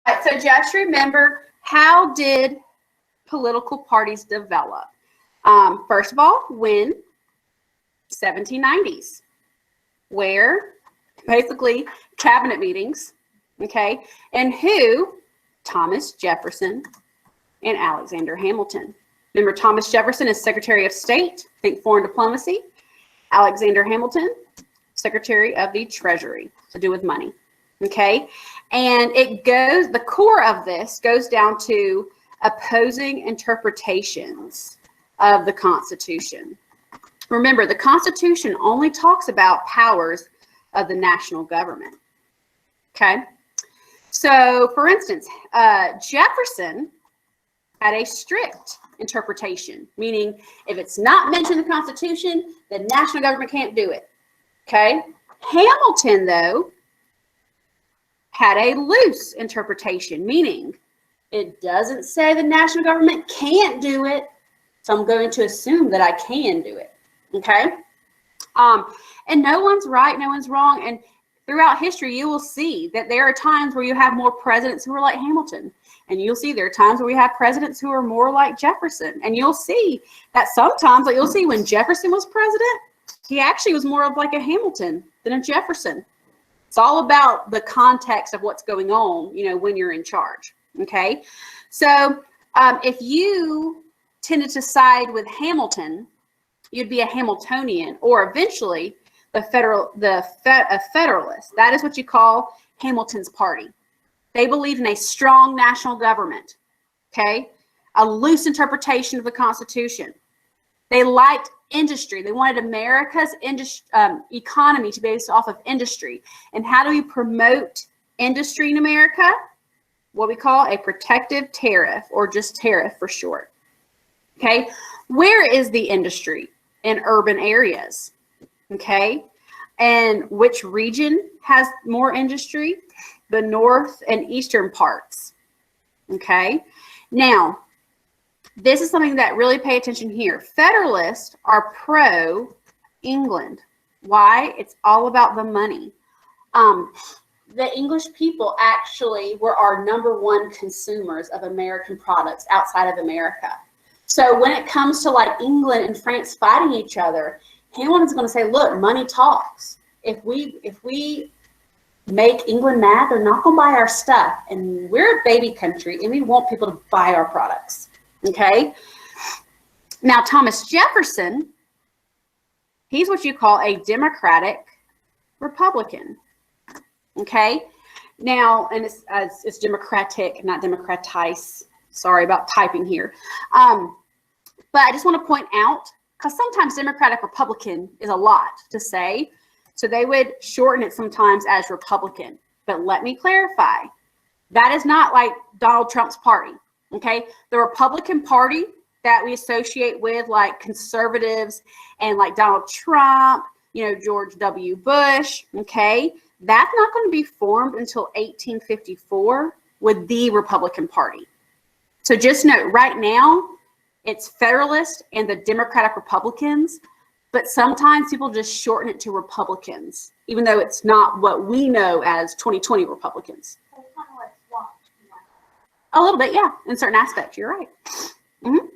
right, so just remember, how did political parties develop? First of all, when? 1790s, where basically cabinet meetings, okay, and who? Thomas Jefferson and Alexander Hamilton. Remember, Thomas Jefferson is Secretary of State, think foreign diplomacy. Alexander Hamilton, Secretary of the Treasury, to do with money, okay? And it goes, the core of this goes down to opposing interpretations of the Constitution. Remember, the Constitution only talks about powers of the national government, okay? So, for instance, Jefferson had a strict interpretation, meaning if it's not mentioned in the Constitution, the national government can't do it, okay? Hamilton, though, had a loose interpretation, meaning it doesn't say the national government can't do it, so I'm going to assume that I can do it, okay? And no one's right, no one's wrong, and throughout history, you will see that there are times where you have more presidents who are like Hamilton. And you'll see there are times where we have presidents who are more like Jefferson. And you'll see that sometimes, like you'll see when Jefferson was president, he actually was more of like a Hamilton than a Jefferson. It's all about the context of what's going on, you know, when you're in charge. Okay. So if you tended to side with Hamilton, you'd be a Hamiltonian, or eventually a Federalist. That is what you call Hamilton's party. They believed in a strong national government, okay? A loose interpretation of the Constitution. They liked industry. They wanted America's economy to be based off of industry. And how do we promote industry in America? What we call a protective tariff, or just tariff for short, okay? Where is the industry? In urban areas, okay? And which region has more industry? The north and eastern parts, okay? Now, this is something that really pay attention here. Federalists are pro-England. Why? It's all about the money. The English people actually were our #1 consumers of American products outside of America. So when it comes to like England and France fighting each other, Hamilton's going to say, look, money talks. If we make England mad, they're not going to buy our stuff. And we're a baby country, and we want people to buy our products. Okay? Now, Thomas Jefferson, he's what you call a Democratic Republican. Okay? Now, and it's democratic, not democratize. Sorry about typing here. But I just want to point out, because sometimes Democratic Republican is a lot to say. So they would shorten it sometimes as Republican. But let me clarify. That is not like Donald Trump's party. Okay? The Republican Party that we associate with like conservatives and like Donald Trump, you know, George W. Bush, okay? That's not going to be formed until 1854 with the Republican Party. So just note, right now, it's Federalist and the Democratic Republicans, but sometimes people just shorten it to Republicans, even though it's not what we know as 2020 Republicans. So it's kind of like swapped. A little bit, yeah, in certain aspects, you're right. Mm-hmm.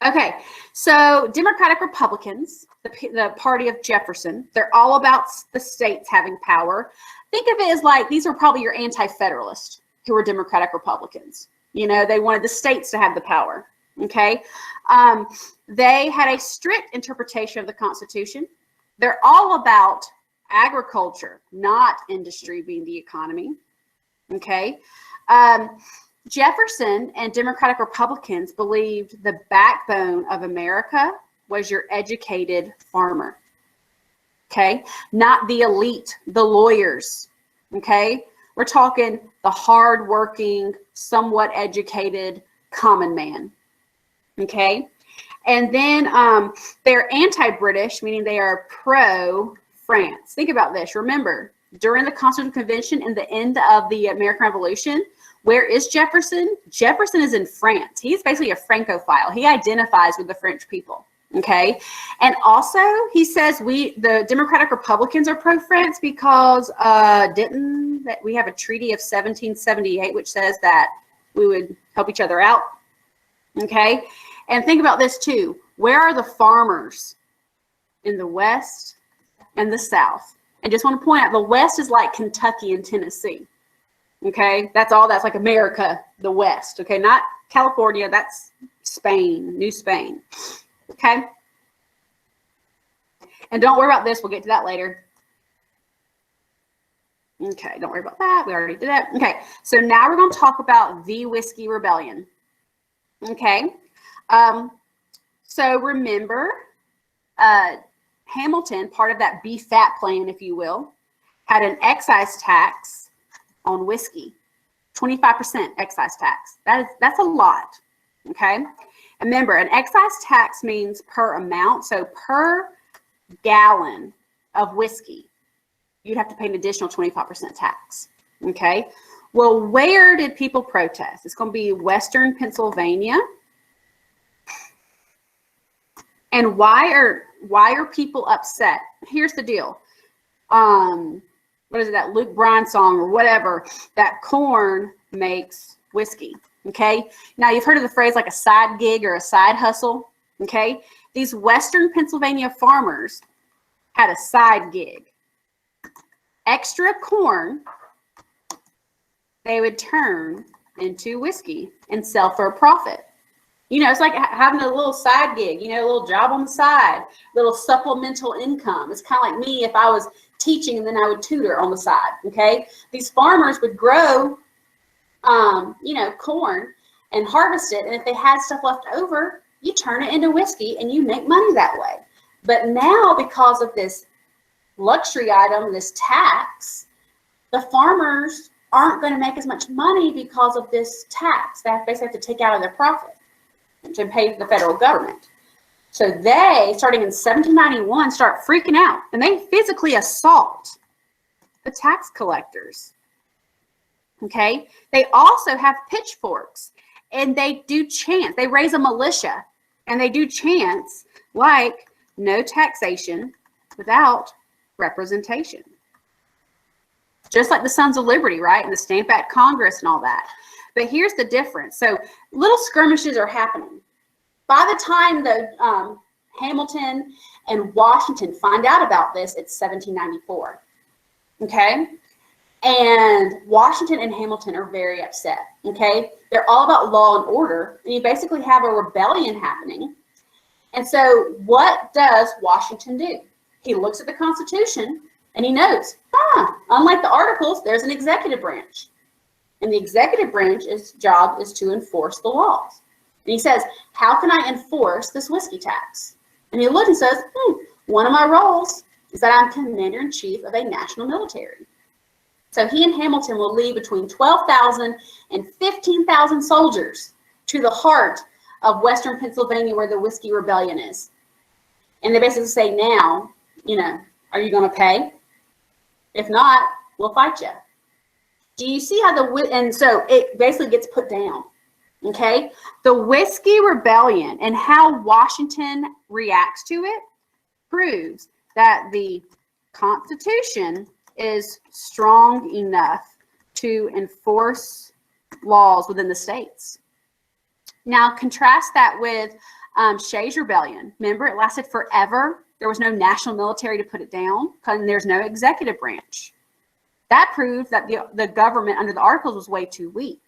Okay, so Democratic Republicans, the party of Jefferson, they're all about the states having power. Think of it as like, these are probably your anti-federalists who are Democratic Republicans. You know, they wanted the states to have the power, okay? They had a strict interpretation of the Constitution. They're all about agriculture, not industry being the economy, okay? Jefferson and Democratic Republicans believed the backbone of America was your educated farmer, okay? Not the elite, the lawyers, okay? We're talking the hardworking, somewhat educated common man, okay? And then they're anti-British, meaning they are pro-France. Think about this. Remember, during the Constitutional Convention and the end of the American Revolution, where is Jefferson? Jefferson is in France. He's basically a Francophile. He identifies with the French people, okay? And also, he says the Democratic Republicans are pro-France because didn't that we have a treaty of 1778, which says that we would help each other out. Okay. And think about this too. Where are the farmers? In the West and the South. And just want to point out, the West is like Kentucky and Tennessee. Okay. That's like America, the West. Okay. Not California. That's Spain, New Spain. Okay. And don't worry about this. We'll get to that later. Okay, don't worry about that. We already did that. Okay, so now we're going to talk about the Whiskey Rebellion. Okay, so remember, Hamilton, part of that BFAT plan, if you will, had an excise tax on whiskey, 25% excise tax. That's a lot. Okay, and remember, an excise tax means per amount, so per gallon of whiskey, you'd have to pay an additional 25% tax. Okay. Well, where did people protest? It's going to be Western Pennsylvania. And why are people upset? Here's the deal. What is it, that Luke Bryan song or whatever, that corn makes whiskey. Okay. Now you've heard of the phrase like a side gig or a side hustle. Okay. These Western Pennsylvania farmers had a side gig. Extra corn they would turn into whiskey and sell for a profit. You know, it's like having a little side gig, you know, a little job on the side, little supplemental income. It's kind of like me if I was teaching and then I would tutor on the side, okay? These farmers would grow, you know, corn and harvest it. And if they had stuff left over, you turn it into whiskey and you make money that way. But now because of this luxury item, this tax, the farmers aren't going to make as much money because of this tax. They basically have to take out of their profit to pay the federal government. So they, starting in 1791, start freaking out, and they physically assault the tax collectors. Okay? They also have pitchforks, and they do chants. They raise a militia, and they do chants like no taxation without representation. Just like the Sons of Liberty, right? And the Stamp Act Congress and all that. But here's the difference. So little skirmishes are happening. By the time the Hamilton and Washington find out about this, it's 1794. Okay? And Washington and Hamilton are very upset. Okay? They're all about law and order. And you basically have a rebellion happening. And so what does Washington do? He looks at the Constitution and he notes, unlike the Articles, there's an executive branch. And the executive branch's job is to enforce the laws. And he says, how can I enforce this whiskey tax? And he looks and says, one of my roles is that I'm commander-in-chief of a national military. So he and Hamilton will lead between 12,000 and 15,000 soldiers to the heart of Western Pennsylvania where the Whiskey Rebellion is. And they basically say, now, you know, are you going to pay? If not, we'll fight you. Do you see how and so it basically gets put down, okay? The Whiskey Rebellion and how Washington reacts to it proves that the Constitution is strong enough to enforce laws within the states. Now, contrast that with Shays' Rebellion. Remember, it lasted forever. There was no national military to put it down, and there's no executive branch. That proved that the government under the Articles was way too weak.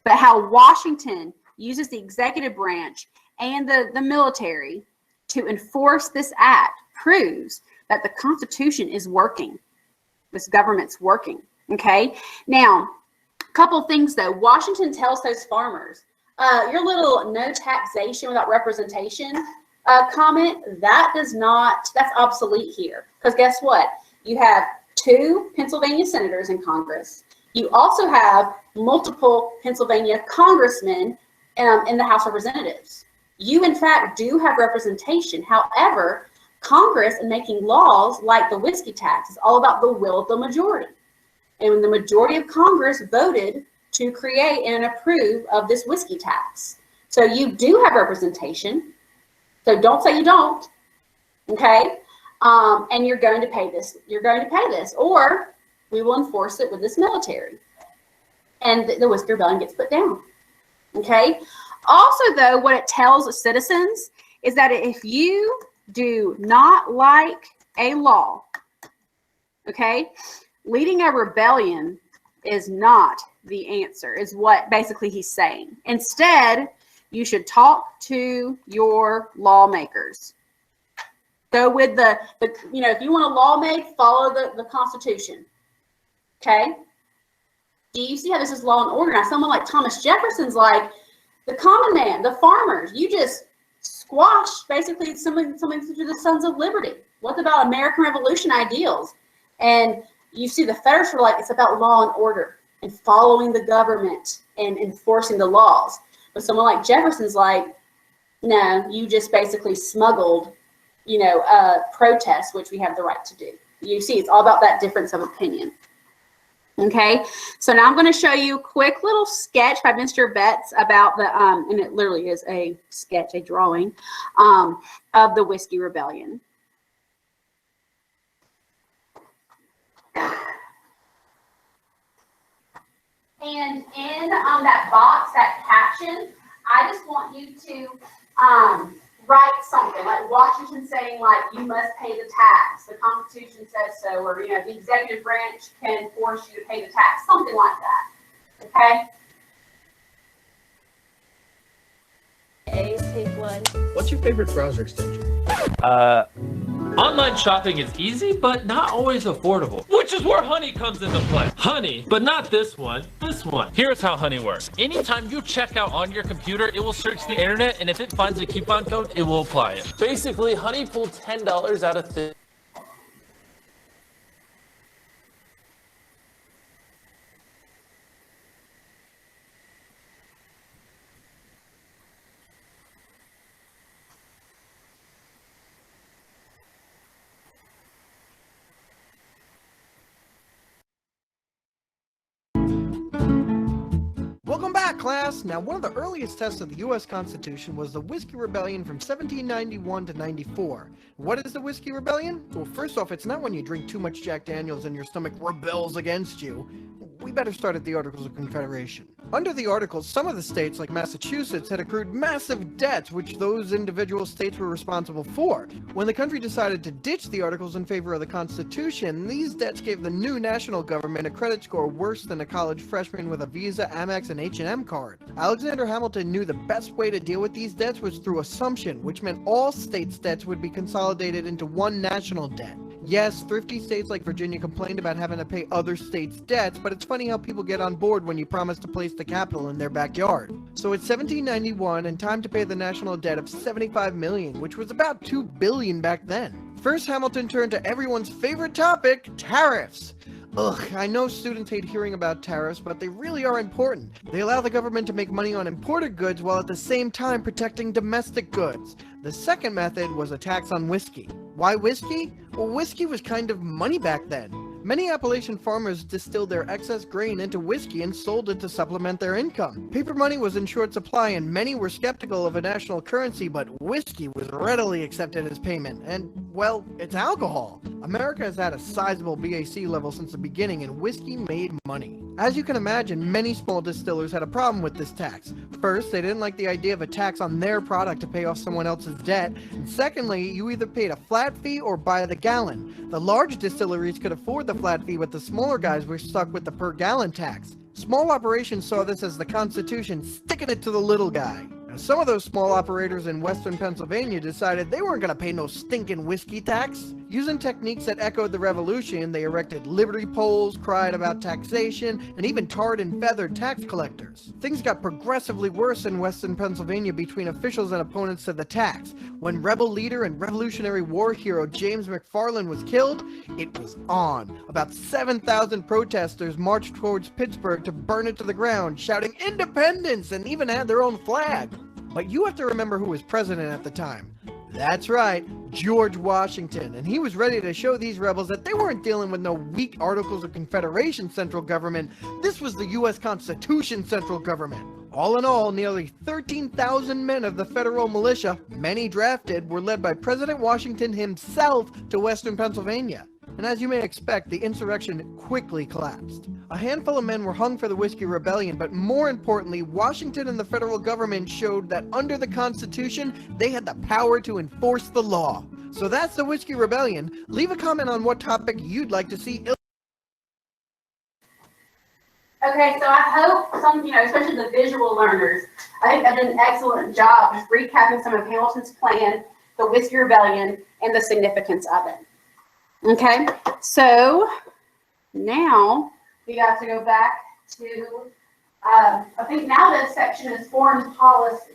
But how Washington uses the executive branch and the military to enforce this act proves that the Constitution is working. This government's working, okay? Now, a couple things though. Washington tells those farmers, your little no taxation without representation comment, that's obsolete here. Because guess what? You have 2 Pennsylvania senators in Congress. You also have multiple Pennsylvania congressmen in the House of Representatives. You, in fact, do have representation. However, Congress, in making laws like the whiskey tax, is all about the will of the majority. And when the majority of Congress voted to create and approve of this whiskey tax. So you do have representation. So don't say you don't, okay? And you're going to pay this. You're going to pay this. Or We will enforce it with this military. And the Whiskey Rebellion gets put down. Okay? Also, though, what it tells citizens is that if you do not like a law, okay, leading a rebellion is not the answer, is what basically he's saying. Instead, you should talk to your lawmakers. Go with the if you want a law made, follow the Constitution. Okay? Do you see how this is law and order? Now, someone like Thomas Jefferson's like, the common man, the farmers, you just squash basically something to do the Sons of Liberty. What about American Revolution ideals? And you see the Federalists were like, it's about law and order and following the government and enforcing the laws. But someone like Jefferson's like, no, you just basically smuggled, protests, which we have the right to do. You see, it's all about that difference of opinion. Okay, so now I'm going to show you a quick little sketch by Mr. Betts about the, and it literally is a sketch, a drawing of the Whiskey Rebellion. And in that box, that caption, I just want you to write something like Washington saying, like, you must pay the tax. The Constitution says so, or the executive branch can force you to pay the tax, something like that. Okay. Take one. What's your favorite browser extension? Online shopping is easy, but not always affordable, which is where Honey comes into play. Honey, but not this one, this one. Here's how Honey works. Anytime you check out on your computer, it will search the internet, and if it finds a coupon code, it will apply it. Basically, Honey pulled $10 out of thin. Welcome back, class! Now, one of the earliest tests of the U.S. Constitution was the Whiskey Rebellion from 1791 to 94. What is the Whiskey Rebellion? Well, first off, it's not when you drink too much Jack Daniels and your stomach rebels against you. We better start at the Articles of Confederation. Under the Articles, some of the states, like Massachusetts, had accrued massive debts which those individual states were responsible for. When the country decided to ditch the Articles in favor of the Constitution, these debts gave the new national government a credit score worse than a college freshman with a Visa, Amex, and H&M card. Alexander Hamilton knew the best way to deal with these debts was through assumption, which meant all states' debts would be consolidated into one national debt. Yes, thrifty states like Virginia complained about having to pay other states' debts, but it's funny how people get on board when you promise to place the capital in their backyard. So it's 1791 and time to pay the national debt of $75 million, which was about $2 billion back then. First, Hamilton turned to everyone's favorite topic, tariffs. Ugh, I know students hate hearing about tariffs, but they really are important. They allow the government to make money on imported goods while at the same time protecting domestic goods. The second method was a tax on whiskey. Why whiskey? Well, whiskey was kind of money back then. Many Appalachian farmers distilled their excess grain into whiskey and sold it to supplement their income. Paper money was in short supply and many were skeptical of a national currency, but whiskey was readily accepted as payment. And, well, it's alcohol. America has had a sizable BAC level since the beginning, and whiskey made money. As you can imagine, many small distillers had a problem with this tax. First, they didn't like the idea of a tax on their product to pay off someone else's debt. And secondly, you either paid a flat fee or by the gallon. The large distilleries could afford the flat fee, but the smaller guys were stuck with the per gallon tax. Small operations saw this as the Constitution sticking it to the little guy. Now, some of those small operators in western Pennsylvania decided they weren't going to pay no stinking whiskey tax. Using techniques that echoed the Revolution, they erected liberty poles, cried about taxation, and even tarred and feathered tax collectors. Things got progressively worse in western Pennsylvania between officials and opponents to the tax. When rebel leader and Revolutionary War hero James McFarland was killed, it was on. About 7,000 protesters marched towards Pittsburgh to burn it to the ground, shouting independence, and even had their own flag. But you have to remember who was president at the time. That's right, George Washington, and he was ready to show these rebels that they weren't dealing with no weak Articles of Confederation central government. This was the U.S. Constitution central government. All in all, nearly 13,000 men of the federal militia, many drafted, were led by President Washington himself to western Pennsylvania. and as you may expect, the insurrection quickly collapsed. A handful of men were hung for the Whiskey Rebellion, but more importantly, Washington and the federal government showed that under the Constitution, they had the power to enforce the law. So that's the Whiskey Rebellion. Leave a comment on what topic you'd like to see. Okay, so I hope some, especially the visual learners, I think I did an excellent job just recapping some of Hamilton's plan, the Whiskey Rebellion, and the significance of it. Okay, so now we got to go back to, I think now this section is foreign policy.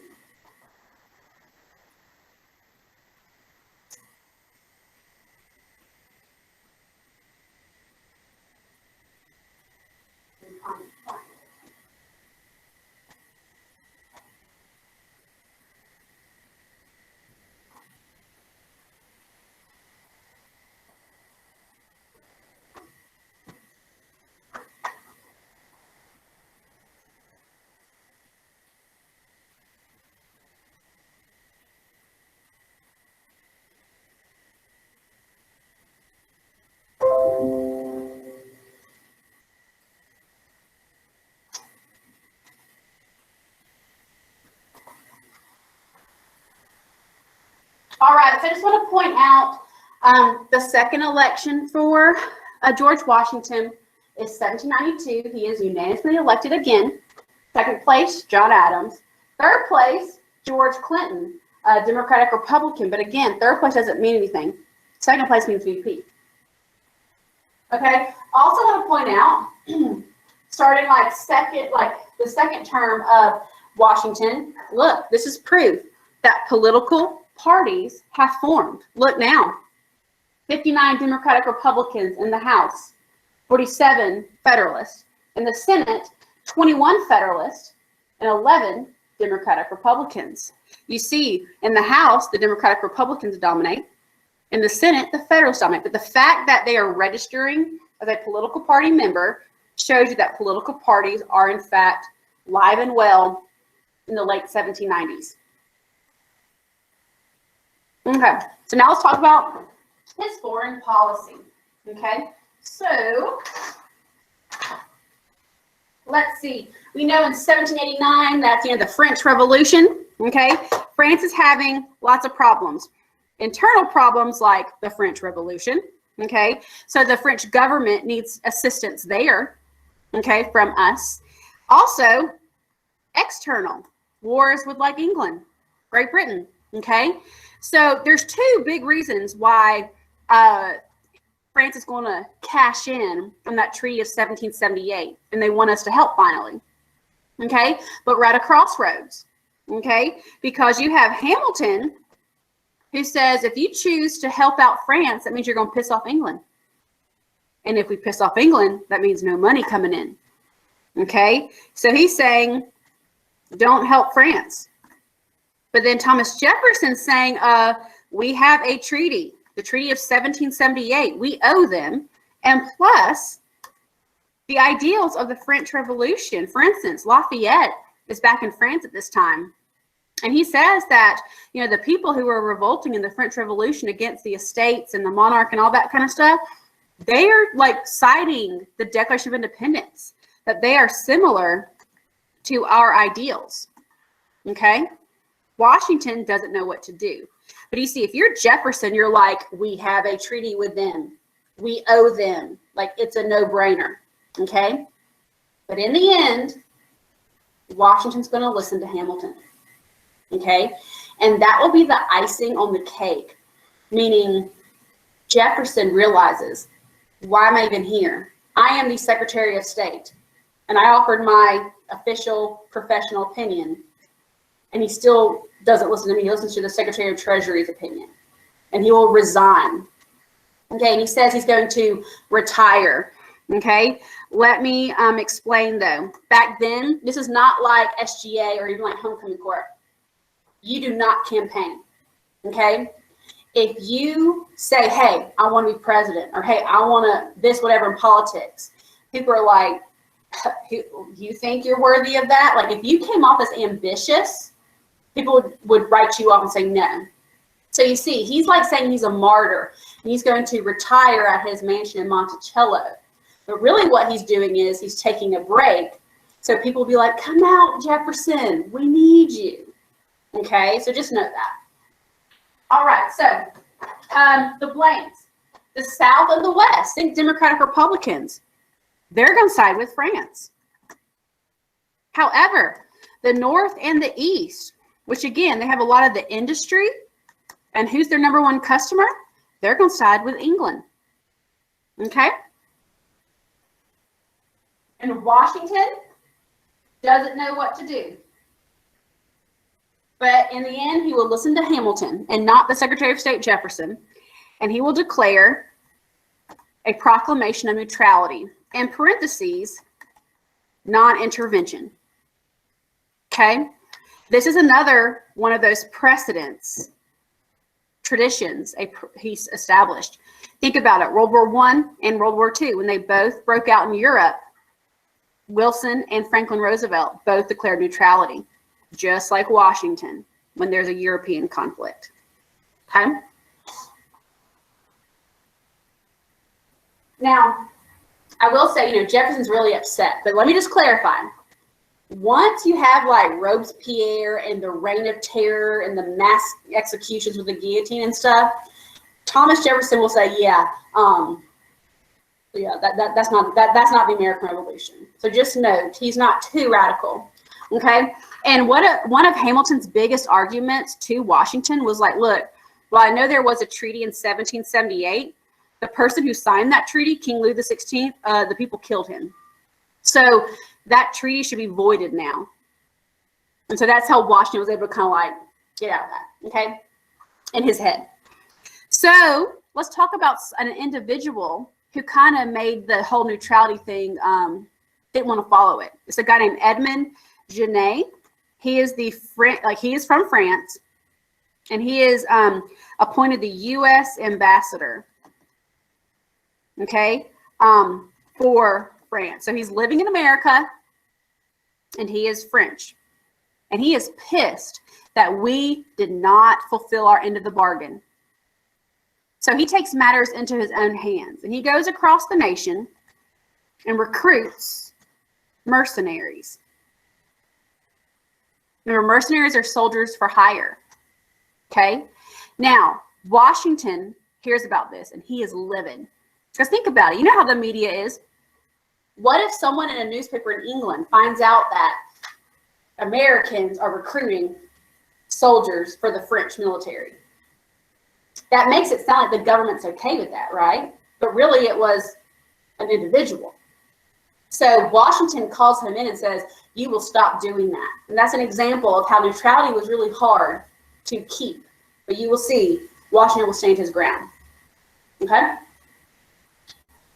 All right, so I just want to point out the second election for George Washington is 1792. He is unanimously elected again. Second place, John Adams. Third place, George Clinton, Democratic Republican. But again, third place doesn't mean anything. Second place means VP. Okay. Also want to point out, starting the second term of Washington. Look, this is proof that political parties have formed. Look now, 59 Democratic Republicans in the House, 47 Federalists. In the Senate, 21 Federalists and 11 Democratic Republicans. You see, in the House, the Democratic Republicans dominate. In the Senate, the Federalists dominate. But the fact that they are registering as a political party member shows you that political parties are, in fact, live and well in the late 1790s. Okay, so now let's talk about his foreign policy. Okay, so let's see. We know in 1789, that's the French Revolution. Okay, France is having lots of problems, internal problems like the French Revolution. Okay, so the French government needs assistance there. Okay, from us. Also, external wars with like England, Great Britain. Okay. So there's two big reasons why France is going to cash in on that treaty of 1778, and they want us to help finally. Okay, but we're at a crossroads. Okay, because you have Hamilton, who says if you choose to help out France, that means you're going to piss off England, and if we piss off England, that means no money coming in. Okay, so he's saying don't help France. But then Thomas Jefferson's saying, we have a treaty, the Treaty of 1778. We owe them. And plus, the ideals of the French Revolution. For instance, Lafayette is back in France at this time. And he says that, the people who were revolting in the French Revolution against the estates and the monarch and all that kind of stuff, they are like citing the Declaration of Independence, that they are similar to our ideals. Okay? Washington doesn't know what to do. But you see, if you're Jefferson, you're like, we have a treaty with them. We owe them. Like, it's a no-brainer. Okay? But in the end, Washington's going to listen to Hamilton. Okay? And that will be the icing on the cake. Meaning, Jefferson realizes, why am I even here? I am the Secretary of State. And I offered my official professional opinion. And he still doesn't listen to me. He listens to the Secretary of Treasury's opinion. And he will resign. Okay, and he says he's going to retire. Okay, let me explain though. Back then, this is not like SGA or even like homecoming court. You do not campaign. Okay, if you say, hey, I want to be president, or hey, I want to this, whatever in politics, people are like, you think you're worthy of that? Like if you came off as ambitious, people would write you off and say no. So you see, he's like saying he's a martyr. He's going to retire at his mansion in Monticello. But really what he's doing is he's taking a break. So people will be like, come out, Jefferson, we need you. Okay, so just note that. All right, so the blanks, the South and the West, think Democratic Republicans. They're going to side with France. However, the North and the East, which again, they have a lot of the industry, and who's their number one customer? They're going to side with England. Okay? And Washington doesn't know what to do. But in the end, he will listen to Hamilton and not the Secretary of State Jefferson, and he will declare a proclamation of neutrality. In parentheses, non-intervention. Okay? This is another one of those precedents, traditions he's established. Think about it. World War I and World War II, when they both broke out in Europe, Wilson and Franklin Roosevelt both declared neutrality, just like Washington when there's a European conflict. Okay? Now, I will say, Jefferson's really upset, but let me just clarify. Once you have like Robespierre and the Reign of Terror and the mass executions with the guillotine and stuff, Thomas Jefferson will say, that's not the American Revolution. So just note, he's not too radical. Okay? And one of Hamilton's biggest arguments to Washington was like, look, well, I know there was a treaty in 1778. The person who signed that treaty, King Louis XVI, the people killed him. So that treaty should be voided now. And so that's how Washington was able to kind of like get out of that, okay, in his head. So let's talk about an individual who kind of made the whole neutrality thing, didn't want to follow it. It's a guy named Edmond Genet. He is he is from France, and he is appointed the U.S. ambassador, okay, for France. So he's living in America, and he is French. And he is pissed that we did not fulfill our end of the bargain. So he takes matters into his own hands, and he goes across the nation and recruits mercenaries. Remember, mercenaries are soldiers for hire. Okay? Now, Washington hears about this, and he is livid. Because think about it. You know how the media is. What if someone in a newspaper in England finds out that Americans are recruiting soldiers for the French military? That makes it sound like the government's okay with that, right? But really it was an individual. So Washington calls him in and says, you will stop doing that. And that's an example of how neutrality was really hard to keep. But you will see Washington will stand his ground. Okay?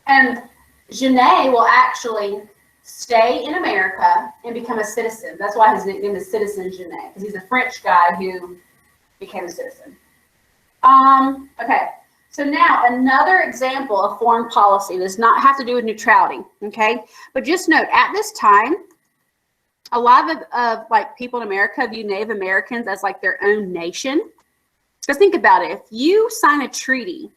And Genet will actually stay in America and become a citizen. That's why his nickname is Citizen Genet, because he's a French guy who became a citizen. Okay, so now another example of foreign policy does not have to do with neutrality, okay? But just note, at this time, a lot of like people in America view Native Americans as like their own nation. Because think about it, if you sign a treaty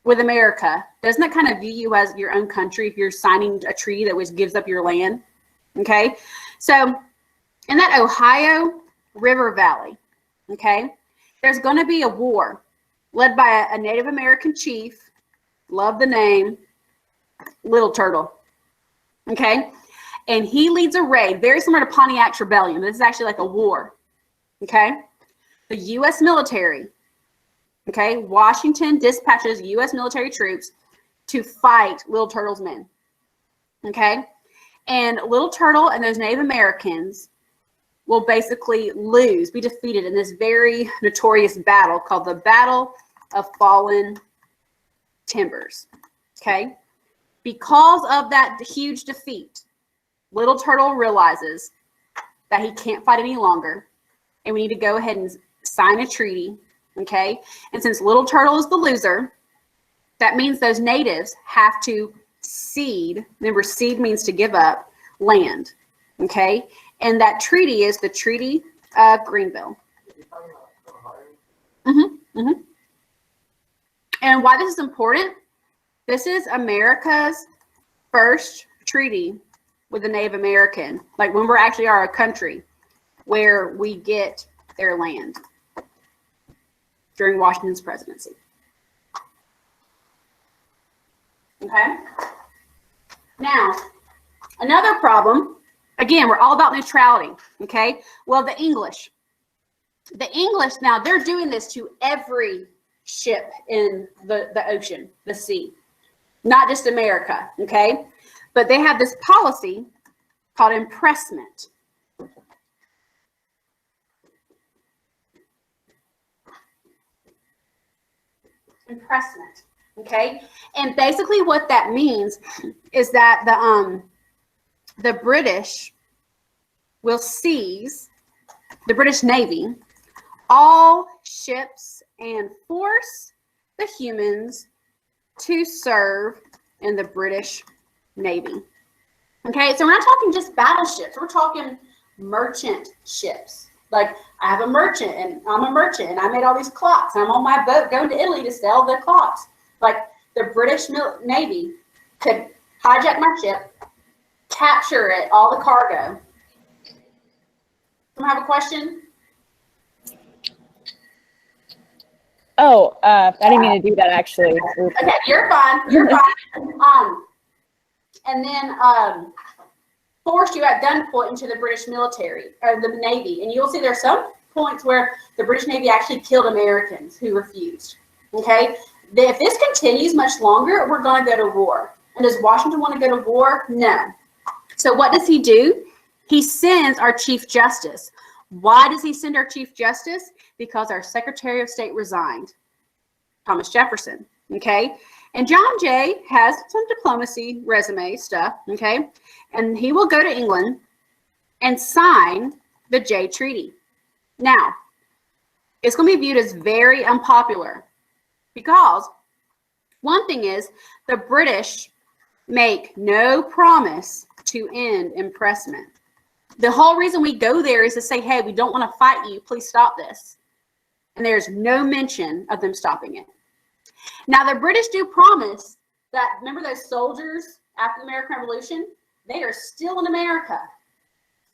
with America, doesn't that kind of view you as your own country if you're signing a treaty that gives up your land? Okay, so in that Ohio River Valley, okay, there's going to be a war led by a Native American chief, love the name, Little Turtle, okay, and he leads a raid very similar to Pontiac's Rebellion. This is actually like a war, okay. The U.S. military, okay, Washington dispatches U.S. military troops to fight Little Turtle's men, okay? And Little Turtle and those Native Americans will basically be defeated in this very notorious battle called the Battle of Fallen Timbers, okay? Because of that huge defeat, Little Turtle realizes that he can't fight any longer, and we need to go ahead and sign a treaty. Okay, and since Little Turtle is the loser, that means those natives have to cede. Remember, cede means to give up land. Okay, and that treaty is the Treaty of Greenville. And why this is important, this is America's first treaty with the Native American, like when we're actually are a country where we get their land during Washington's presidency. Okay. Now, another problem, again, we're all about neutrality. Okay. Well, the English now, they're doing this to every ship in the ocean, the sea, not just America. Okay. But they have this policy called impressment. Impressment. Okay. And basically what that means is that the British will seize, the British Navy, all ships and force the humans to serve in the British Navy. Okay, so we're not talking just battleships. We're talking merchant ships. Like, I have a merchant, and I'm a merchant, and I made all these clocks, and I'm on my boat going to Italy to sell the clocks. Like, the British Navy could hijack my ship, capture it, all the cargo. Someone have a question? Oh, I didn't mean to do that, actually. Okay, you're fine. You're fine. And then force you at gunpoint into the British military or the Navy. And you'll see there's some points where the British Navy actually killed Americans who refused. Okay? If this continues much longer, we're going to go to war. And does Washington want to go to war? No. So what does he do? He sends our Chief Justice. Why does he send our Chief Justice? Because our Secretary of State resigned, Thomas Jefferson. Okay? And John Jay has some diplomacy resume stuff, okay? And he will go to England and sign the Jay Treaty. Now, it's going to be viewed as very unpopular because one thing is the British make no promise to end impressment. The whole reason we go there is to say, hey, we don't want to fight you. Please stop this. And there's no mention of them stopping it. Now, the British do promise that, remember those soldiers after the American Revolution? They are still in America.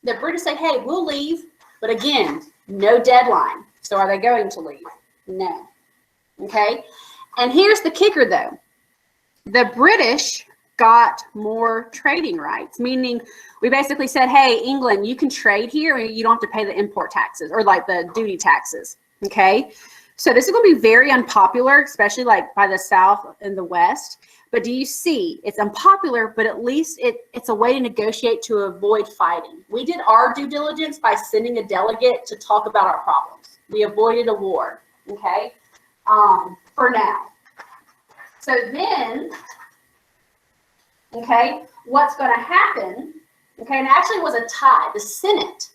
The British say, hey, we'll leave, but again, no deadline. So are they going to leave? No. Okay? And here's the kicker, though. The British got more trading rights, meaning we basically said, hey, England, you can trade here and you don't have to pay the import taxes or like the duty taxes. Okay? So this is going to be very unpopular, especially like by the South and the West. But do you see, it's unpopular, but at least it's a way to negotiate to avoid fighting. We did our due diligence by sending a delegate to talk about our problems. We avoided a war, okay, for now. So then, okay, what's going to happen, okay, and actually it was a tie. The Senate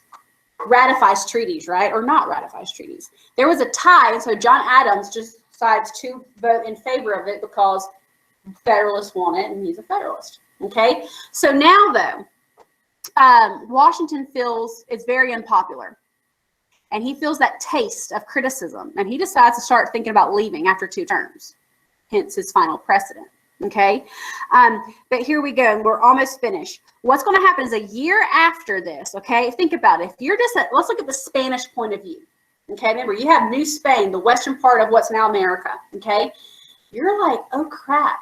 ratifies treaties, right, or not ratifies treaties. There was a tie, and so John Adams just decides to vote in favor of it because Federalists want it, and he's a Federalist. Okay, so now though, Washington feels it's very unpopular, and he feels that taste of criticism, and he decides to start thinking about leaving after 2 terms, hence his final precedent. Okay, but here we go. We're almost finished. What's going to happen is a year after this, okay, think about it. If you're just, let's look at the Spanish point of view. Okay, remember, you have New Spain, the western part of what's now America. Okay, you're like, oh crap,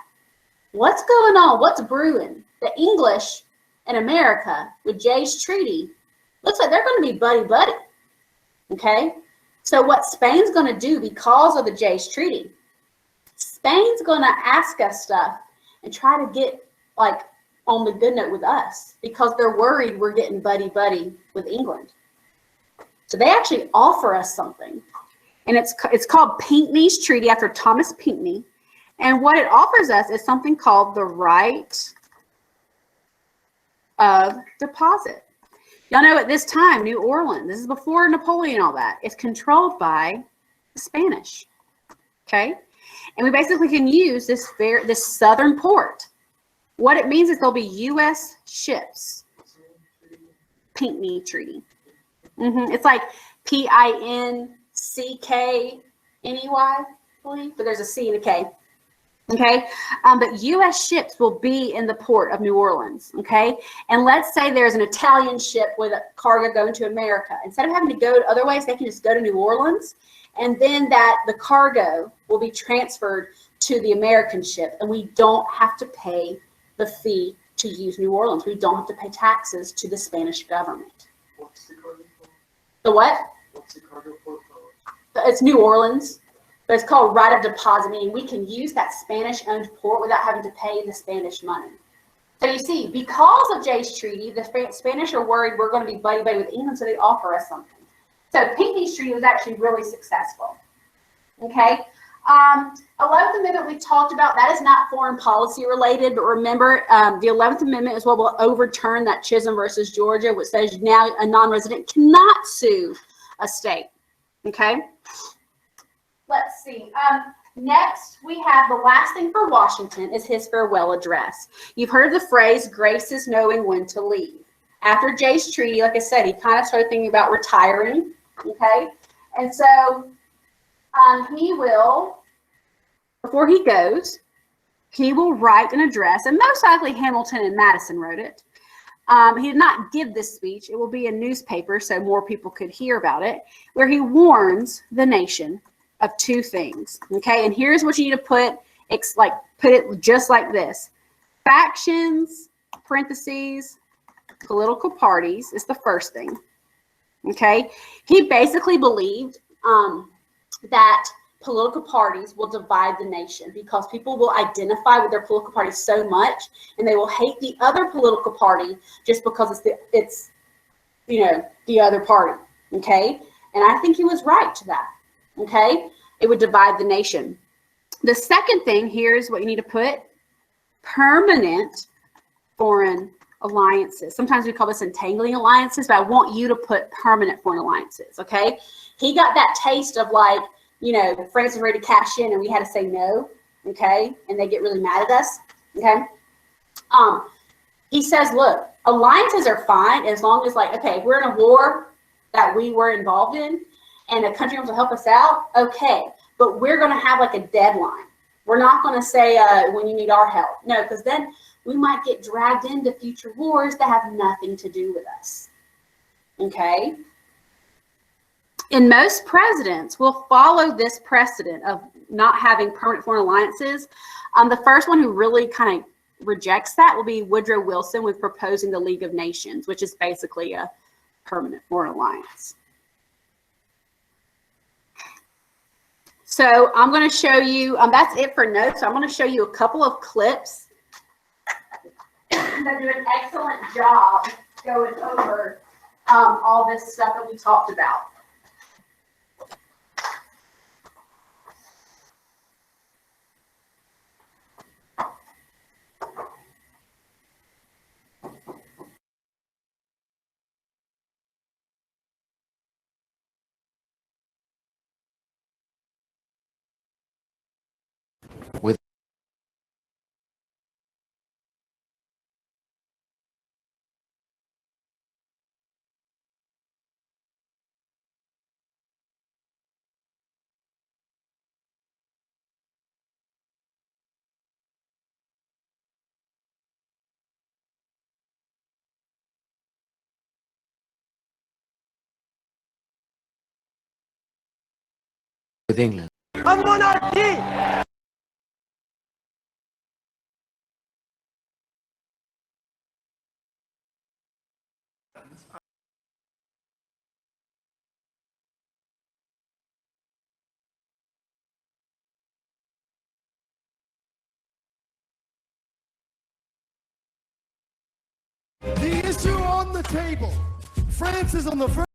what's going on? What's brewing? The English in America with Jay's Treaty looks like they're going to be buddy-buddy. Okay, so what Spain's going to do because of the Jay's Treaty, Spain's going to ask us stuff and try to get like on the good note with us because they're worried we're getting buddy-buddy with England. So they actually offer us something. And it's called Pinckney's Treaty after Thomas Pinckney. And what it offers us is something called the right of deposit. Y'all know at this time, New Orleans, this is before Napoleon and all that, it's controlled by the Spanish. Okay? And we basically can use this southern port. What it means is there'll be U.S. ships. Pinckney Treaty. It's like Pinckney, I believe, but there's a C and a K. Okay, but U.S. ships will be in the port of New Orleans. Okay, and let's say there's an Italian ship with a cargo going to America. Instead of having to go to other ways, they can just go to New Orleans, and then the cargo will be transferred to the American ship, and we don't have to pay the fee to use New Orleans. We don't have to pay taxes to the Spanish government. What's the cargo port? The what? What's the cargo port called? It's New Orleans. But it's called right of deposit, meaning we can use that Spanish-owned port without having to pay the Spanish money. So you see, because of Jay's Treaty, the Spanish are worried we're going to be buddy-buddy with England, so they offer us something. So Pinckney's Treaty was actually really successful. Okay? 11th Amendment we talked about, that is not foreign policy related, but remember, the 11th Amendment is what will overturn that Chisholm versus Georgia, which says now a non-resident cannot sue a state. Okay? Let's see. Next, we have the last thing for Washington is his farewell address. You've heard the phrase, grace is knowing when to leave. After Jay's Treaty, like I said, he kind of started thinking about retiring, okay? And so he will, before he goes, he will write an address, and most likely Hamilton and Madison wrote it. He did not give this speech. It will be a newspaper so more people could hear about it, where he warns the nation of two things, okay? And here's what you need to put it just like this. Factions, parentheses, political parties is the first thing, okay? He basically believed that political parties will divide the nation because people will identify with their political party so much and they will hate the other political party just because it's the other party, okay? And I think he was right to that. Okay, it would divide the nation. The second thing, here's what you need to put: permanent foreign alliances. Sometimes we call this entangling alliances, but I want you to put permanent foreign alliances, okay? He got that taste of France was ready to cash in and we had to say no, okay? And they get really mad at us, okay? He says, look, alliances are fine as long as if we're in a war that we were involved in, and a country wants to help us out, okay. But we're going to have a deadline. We're not going to say when you need our help. No, because then we might get dragged into future wars that have nothing to do with us. Okay? And most presidents will follow this precedent of not having permanent foreign alliances. The first one who really kind of rejects that will be Woodrow Wilson with proposing the League of Nations, which is basically a permanent foreign alliance. So I'm going to show you, that's it for notes. So I'm going to show you a couple of clips that do an excellent job going over all this stuff that we talked about. With England. A monarchy! The issue on the table. France is on the first.